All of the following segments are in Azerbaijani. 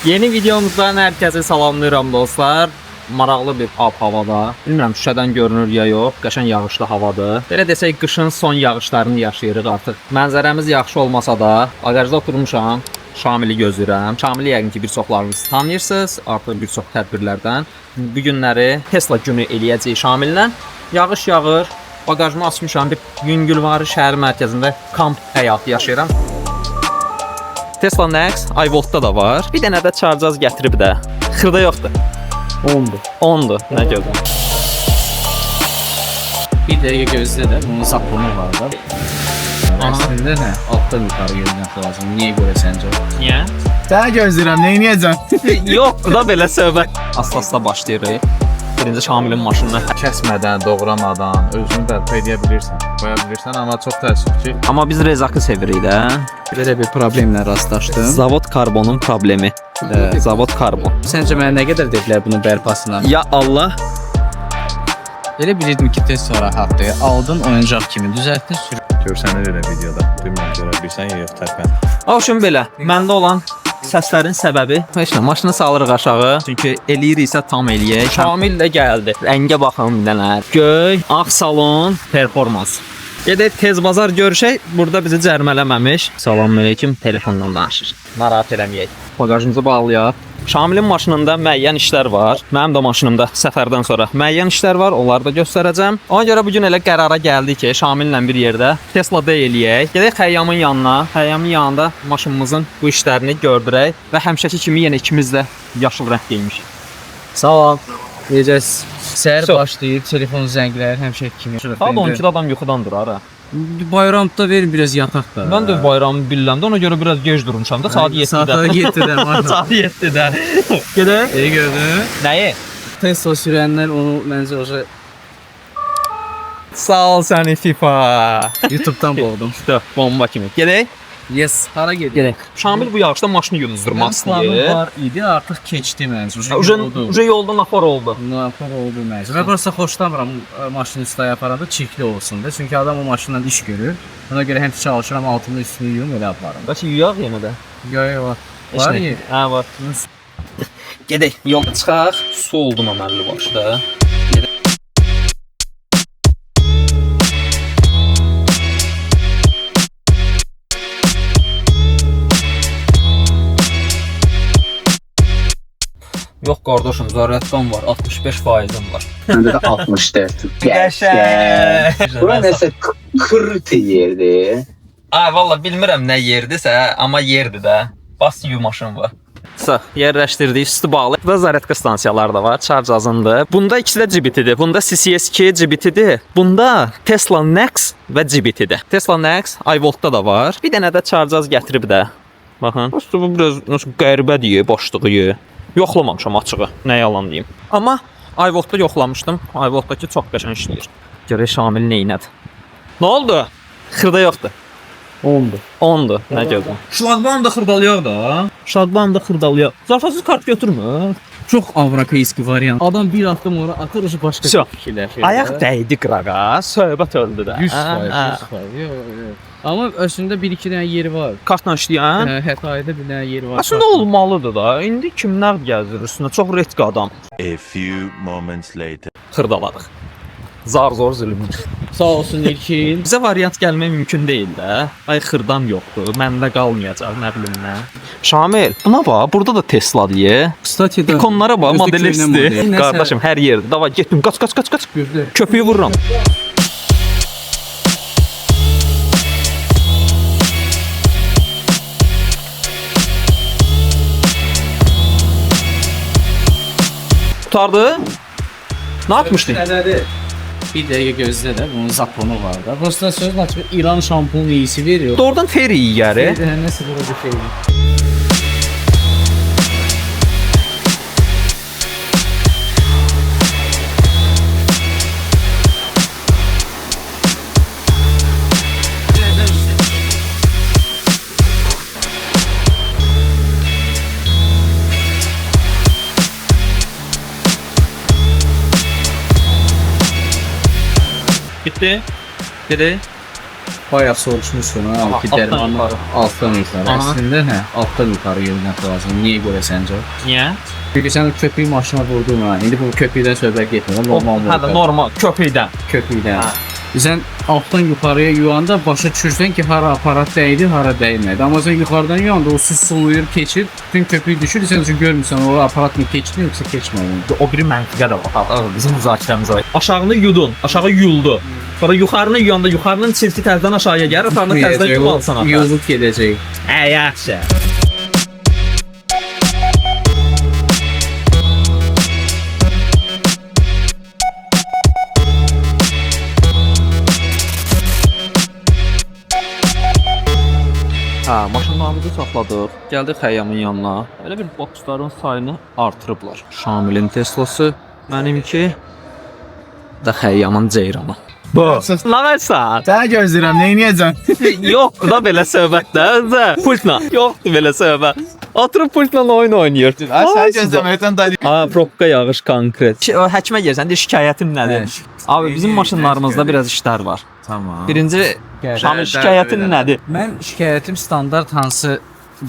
Yeni videomuzdan herkese salamlayıram dostlar. Maraqlı bir ab-havada. Bilmirəm şüşədən görünür ya yox. Qəşəng yağışlı havadır. Belə desək qışın son yağışlarını yaşayırıq artıq. Mənzərəmiz yaxşı olmasa da, ağacda oturmuşam. Şamili gözləyirəm. Şamili yəqin ki bir çoxlarınız tanıyırsınız. Artıq bir çox tədbirlərdən. Bu günləri Tesla günü eləyəcəyik Şamillə. Yağış yağır. Bagajımı açmışam. Bir Yüngülvarı şəhər mərkəzində kamp həyatı yaşayıram. Tesla Nex iVolt'da da var. Bir dənə də chargaz gətirib də. Xırda yoxdur. 10'dur. 10'dur. Nə gördün? Bir dəqiqə gözlə də, bunun saplama var da. Əslində nə? Altdan yuxarı gəlmək lazım. Niyə görə səncə? Niyə? Səni gözləyirəm, nə edəcəm? Yoxdur da belə söhbət. Asla başlayırıq. Birinci Şamilin maşınını kəsmədən, doğramadan özünü bərpa edə bilirsən, qoya bilirsən, amma çox təəssüf ki, amma biz rezakı sevirik də. Belə bir problemlə rastlaşdım. Zavod karbonun problemi. Zavod karbon. Səncə mənə nə qədər dedilər bunun bərpasına? Ya Allah. Elə bilirdim ki, tez sonra haqqı aldın, oyuncaq kimi düzəltdin, görsənir elə videoda. Bilmirəm görə bilirsən ya yox tərpən. Oxşun belə. Məndə olan səslərin səbəbi heç nə, maşını salırıq aşağı. Çünki eləyiriksə tam eləyək. Şamil də gəldi. Rəngə baxın bilənlər. Göy, ağ salon, performans. Gedək tez bazar görüşək. Burada bizi cərmələməmiş. Salamünaleyküm, telefondan danışır. Narahat eləməyək. Bagajımızı bağlayaq. Şamilin maşınında müəyyən işlər var. Mənim də maşınımda səfərdən sonra müəyyən işlər var. Onları da göstərəcəm. Ona görə bu gün elə qərara gəldik ki, Şamillə bir yerdə Tesla Day eləyək. Gedək Xəyyamın yanına. Xəyyamın yanında maşınımızın bu işlərini gördürək və həmişəki kimi yenə ikimiz də yaşıl rəng geymişik. Sağ ol. Necəsiz? Səhər başlayıb, telefon zənglər həmişə kimi. Saat 12-də adam yuxudan durar ha. Bayramda verin biraz yataq da. Mən də bayramı bilirəm də ona görə biraz gec durmuşam da saat 7-də. Saat 7-də var. Saat 7-də. Gedək. İyi gördün. Nəyi? Tesla sürənlər onu məncə oca Sağ ol səni FIFA. YouTube-dan boğdum. İşte bomba kimi. Gedək. Yes, hara gedir? Gedək. Şamil bu yağışda maşını yuzdurmaq istəyir. Var idi, artıq keçdi məncə. Uje yolda nafar oldu. Nafar oldu məncə. Və prosta xoşlamıram maşını üstə aparanda çirkli olsun da. Çünki adam o maşınla iş görür. Ona görə həmişə çalışıram altında üstünü yuyum elə aparım. Bəs yuyaq yenə də. Yox, var. Var ya. Hə, var. Gedək, yola çıxaq. Su oldum əməlli başda. Yox qardaşım, zarətdən var, 65%'im var. Məndə də 64. Qəşəng. Bura nəsə kırıtı yerdir. Ay valla bilmirəm nə yerdisə, amma yerdir də. Bas yu maşın var. Yerləşdirdik, üstü bağlı. Burada zaretka stansiyaları da var, charge azındır. Bunda ikisi də GBT-dir. Bunda CCS2 GBT-dir. Bunda Tesla Nex və GBT-dir. Tesla Nex iVolt'da da var. Bir dənə də charge az gətirib də. Baxın. Üstü bu biraz nasıl qəribədir, başlığı. Yoxlamamışam açığı, nə yalan deyim. Amma iVolt'da yoxlamışdım. iVolt'dakı çox qəşəng işləyir. Görək Şamil neynədir. Nə oldu? Xırda yoxdur. 10'dur. 10'dur. Nə gördün? Şlaqbam da xırdalayaq da. Şlaqbam da xırdalayaq. Zarfasız kart götürmür. Çox avrakaiski variant. Adam bir addım ora atır, o başqa fikirlər. Ayaq dəydi qırağa, söhbət öldü də. 100%. Amma əslində 1-2 dənə yeri var. Kartla işləyən. Hətta bir dənə yeri var. Əslində olmalıdır da. İndi kimlər gəzir üstünə? Çox retki adam. A few moments later. Xırdaladıq. Zar-zor zülüm. Sağ olsun İlkin. Bizə variant gəlmək mümkün deyil də. Ay xırdam yoxdur, məndə qalmayacaq, nə bilim nə. Şamil, buna bax, burada da Tesla deyə. Kstati da. İkonlara bax, model Özlük isti. model. Qardaşım, hər yerdə. Davay, getdim, qaç. Gözlə. Köpüyü vururam. Tutardı? Ne yapmışdın? Bir dəqiqə gözlə də, bunun zaponu var da. Prosta sözün açıq İran şampun iyisi veriyor. Doğrudan feri yiyəri. Nəsə burada şey. Bitti. Dedi. Bayaq soruşmuşsun ha, ki altdan dərmanı yuxarı. altdan yuxarı. Aha. Əslində hə, altdan yuxarı yönəltmək lazım. Niyə görə səncə? Niyə? Çünki sən köpüyü maşına vurdun ha. İndi bu köpükdən söhbət getmir. Normal Hə də normal köpükdən. köpükdən. Hə. Sən altdan yuxarıya yuyanda başa düşürsən ki, hara aparat dəydi, hara dəymədi. Amma sən yuxarıdan yuyanda o su suluyur, keçir, bütün köpüyü düşür, sən üçün görmürsən o aparat mı keçdi yoxsa keçmədi. O biri məntiqə də var. Bizim müzakirəmiz var. Aşağını yudun, aşağı yuldu. Sonra yuxarını yuyanda yuxarının çirki tərəfdən aşağıya gəlir, aşağını tərəfdən yumalsan. Yolub gedəcək. Hə, yaxşı. Hə, maşınlarımızı saxladıq. Gəldik Xəyyamın yanına. Elə bir boksların sayını artırıblar. Şamilin Teslası, mənimki də Xəyyamın Ceyranı. Bu. Nə versən? Səni gözləyirəm, nə edəcəm? Yoxdur da belə söhbətlər. Pultla. Yoxdur belə söhbət. Oturub pultla oyun oynayır. Səni gözləməkdən dayı. Ha, probka yağış konkret. Həkimə gəlsən, de şikayətim nədir? Abi bizim maşınlarımızda biraz işlər var. Tamam. Birinci Şamil şikayətin nədir? Mən şikayətim standart hansı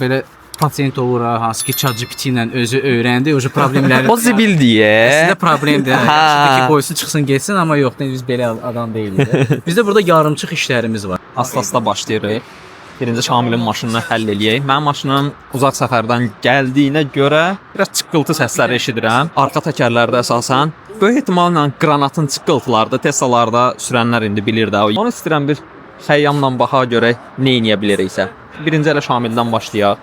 belə pasiyent olur ha, hansı ki ChatGPT ilə özü öyrəndi, o problemləri. O zibil deyə. Əslində problemdir. Hə. Ki qoysun çıxsın getsin, amma yox, biz belə adam deyilik. Bizdə burada yarımçıq işlərimiz var. Asta-asta başlayırıq. Birinci Şamilin maşınını həll eləyək. Mənim maşınım uzaq səfərdən gəldiyinə görə biraz çıqqıltı səsləri eşidirəm. Arxa təkərlərdə əsasən böyük ehtimalla qranatın çıqqıltılarıdır. Teslalarda sürənlər indi bilir də. Onu istəyirəm bir Xəyyamla baxa görək nə edə biliriksə. Birinci elə Şamildən başlayaq.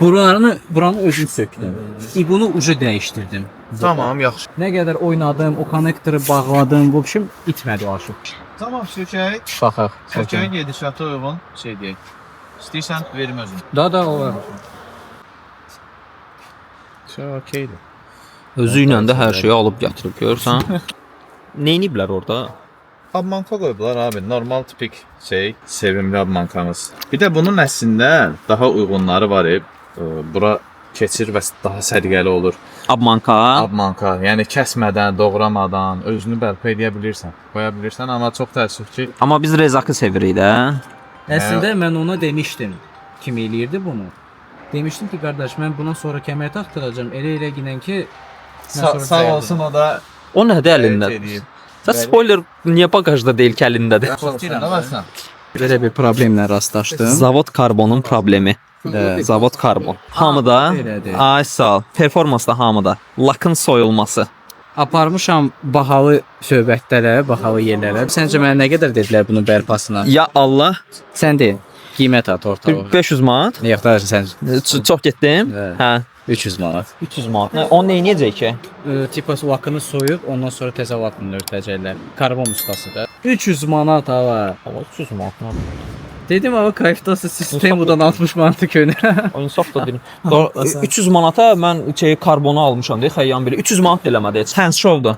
Buranı özüm sökdüm. İbunu ucu dəyişdirdim. Tamam, yaxşı. Nə qədər oynadım, o konnektoru bağladım, bu biçim itmədi o aşıq. Tamam, sökək. Baxaq. Sökəyin gedişatı uyğun şey deyək. İstəyirsən verim özüm. Da olar. Şey okeydir. Özü ilə də hər şeyi alıb gətirib görsən. Nə ediblər orada? Abmanka qoyublar abi. Normal tipik şey, sevimli abmankamız. Bir də bunun əslində daha uyğunları var. Bura keçir və daha səliqəli olur. Abmanka. Abmanka, yəni kəsmədən, doğramadan özünü bərpa edə bilirsən. Qoya bilirsən, amma çox təəssüf ki, Amma biz Rezakı sevirik də. Əslində mən ona demişdim. Kim eləyirdi bunu? Demişdim ki, qardaş, mən bundan sonra kəmər taxtıracağam. Elə ginən ki, sağ olsun o da O nədir əlində? Sən spoiler niyə bagajda deyil ki əlindədir? Soruşsan. belə bir problemlə rastlaşdım. Zavod karbonun problemi. Zavod karbon. Hamıda. Belədir. Ay sağ ol. Performansda hamıda. Lakın soyulması. Aparmışam bahalı söhbətlərə, bahalı yerlərə. Səncə mənə nə qədər dedilər bunun bərpasına? Ya Allah. Sən de, qiymət at ortaya. 500 manat. Yox, da sən Çox getdim. Hə. Hə. 300 manat. 300 manat. Onu nə edəcək ki? Tipos lakını soyub, ondan sonra təzə lakını örtəcəklər. Karbon ustasıdır. 300 manat hava. 300 manat. Dedim hava kayıftası sistem budan 60 manatı könə. O insaf da deyim. 300 manata mən karbonu almışam deyə Xəyyam belə 300 manat eləmədi. Hands show-da.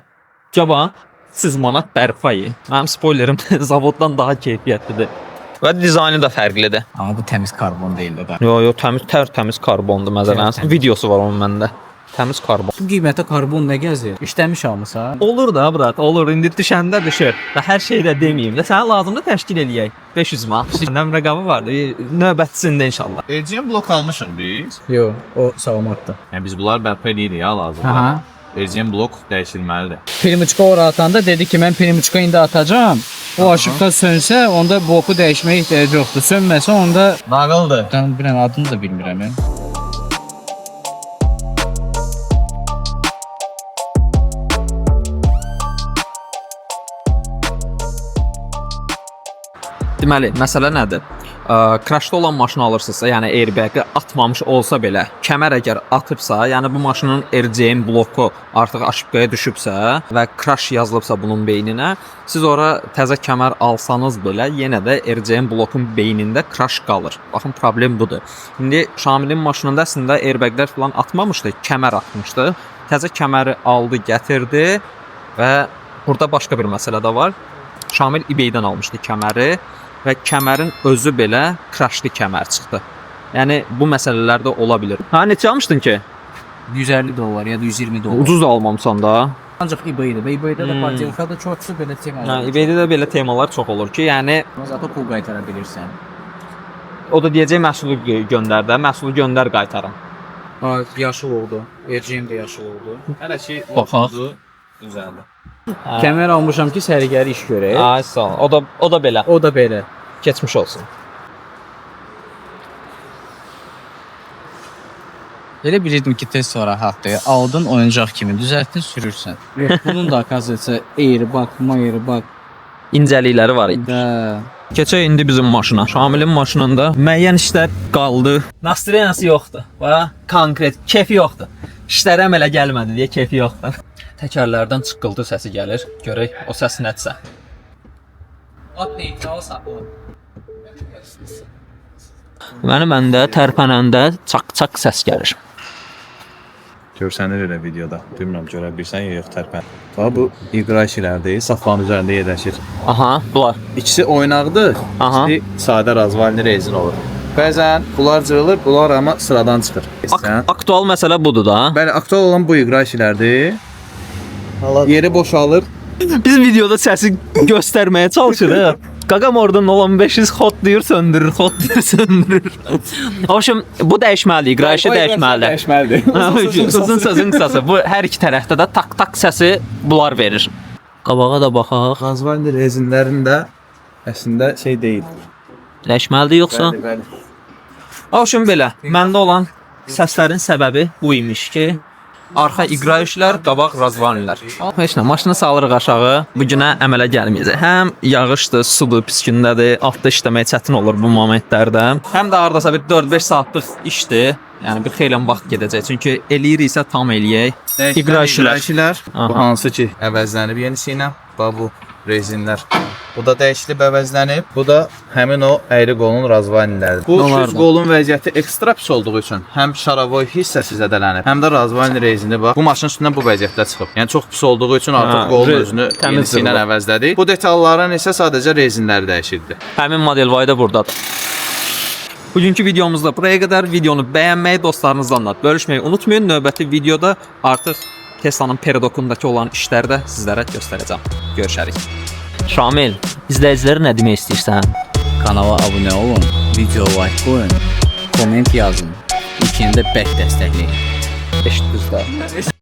Cavab 300 manat bərpayı. Mənim spoilerim zavoddan daha keyfiyyətlidir. Və dizaynı da fərqlidir. Amma bu təmiz karbon deyil də. Yo, təmiz karbondur məsələn. Tərtəmiz. Videosu var onun məndə. Təmiz karbon. Bu qiymətə karbon nə gəzir? İşləmiş almısan? Olur da brat, olur. İndi düşəndə düşür. Və hər şey də deməyim. Və sənə lazımdır təşkil eləyək. 500 manat. Mənim rəqəmi vardı. Növbətisində inşallah. LGM blok almışıq biz. Yox, o salamatdır. Yəni biz bunları bərpa edirik ya lazım. Aha. LGM blok dəyişilməlidir. Primuçka ora atanda dedi ki, mən primuçka indi atacağam. O aşıqda sönsə, onda bloku dəyişməyə ehtiyacı yoxdur. Sönməsə, onda Nağıldır. mən bilən adını da bilmirəm mən. Deməli, məsələ nədir? Crashda olan maşını alırsınızsa, yəni airbag atmamış olsa belə, kəmər əgər atıbsa, yəni bu maşının RCM bloku artıq aşıbqaya düşübsə və crash yazılıbsa bunun beyninə, siz ora təzə kəmər alsanız belə, yenə də RCM blokun beynində crash qalır. Baxın, problem budur. İndi Şamilin maşınında əslində airbaglər falan atmamışdı, kəmər atmışdı. Təzə kəməri aldı, gətirdi və burada başqa bir məsələ də var. Şamil eBay-dən almışdı kəməri və kəmərin özü belə crashlı kəmər çıxdı. Yəni bu məsələlər də ola bilər. Ha, neçə almışdın ki? $150 ya da $120. Ucuz da almamısan da. Ancaq eBay-də və eBay-də də podelkada çoxsu belə tema Hə, olur. eBay-də də belə temalar çox olur ki, yəni Zato pul qaytara bilirsən. o da deyəcək məhsulu göndər də, məhsulu göndər qaytarım. Ha, yaşıl oldu. Verəcəyim də yaşıl oldu. Hələ ki Baxaq. düzəldi. Kəmər almışam ki, sərgəri iş görək. Ay sağ ol. O da belə. O da belə. Keçmiş olsun. Elə bilirdim ki, tez sonra haqqı aldın, oyuncaq kimi düzəltdin, sürürsən. Yox, bunun da akaziyası airbag, airbag. İncəlikləri var idi. Da. Keçək indi bizim maşına. Şamilin maşınında müəyyən işlər qaldı. Nastroyenası yoxdur. Və konkret kefi yoxdur. İşlərə əmələ gəlmədi deyə kefi yoxdur. Təkərlərdən çıqqıltı səsi gəlir. Görək o səs nədirsə. At neytral sapı. Məndə tərpənəndə çaq-çaq səs gəlir. Görsənir elə videoda. Bilmirəm görə bilirsən ya yox tərpən. Bax bu iqra işlərdir, safların üzərində yerləşir. Aha, bunlar. İkisi oynaqdır, Aha. ikisi sadə razvalini rezin olur. Bəzən bunlar cırılır, bunlar amma sıradan çıxır. Aktual məsələ budur da. Bəli, aktual olan bu iqra işlərdir. Yeri boşalır. Biz videoda səsi göstərməyə çalışırıq. Qaqam oradan olan 500 xotlayır, söndürür, xotlayır, söndürür. Hoşum, bu dəyişməlidir, iqra işi dəyişməlidir. Dəyişməlidir. Uzun sözün qısası. Bu hər iki tərəfdə də tak-tak səsi bunlar verir. Qabağa da baxaq. Razvalini rezinlərində əslində şey deyil. Dəyişməlidir yoxsa? Bəli. Hoşum belə. Məndə olan səslərin səbəbi bu imiş ki, arxa iqra işlər, qabaq razvanilər. Heç nə, maşını salırıq aşağı. Bu günə əmələ gəlməyəcək. Həm yağışdır, sudur, pis gündədir. Altda işləmək çətin olur bu momentlərdə. Həm də hardasa bir 4-5 saatlıq işdir. Yəni bir xeyli vaxt gedəcək. Çünki eləyiriksə tam eləyək. İqra işlər. Aha. Bu hansı ki əvəzlənib yenisi ilə. Bax bu rezinlər. Bu da dəyişilib, əvəzlənib. Bu da həmin o əyri qolun razvaliniləridir. Bu Onlardan. düz qolun vəziyyəti ekstra pis olduğu üçün həm şaravoy hissəsi zədələnib, həm də razvalini rezini bax. Bu maşının üstündən bu vəziyyətdə çıxıb. Yəni çox pis olduğu üçün artıq qolun özünü yenisi ilə əvəzlədik. Bu detalların isə sadəcə rezinləri dəyişildi. Həmin model vay da burdadır. Bugünkü videomuzda buraya qədər. Videonu bəyənməyi, dostlarınızla da bölüşməyi unutmayın. Növbəti videoda artıq Tesla'nın Peridokundakı olan işləri də sizlərə göstərəcəm. Görüşərik. Şamil, izləyicilərə nə demək istəyirsən? Kanala abunə olun, video like qoyun, komment yazın. İkini də bək dəstəkləyin. Eşitdiniz də.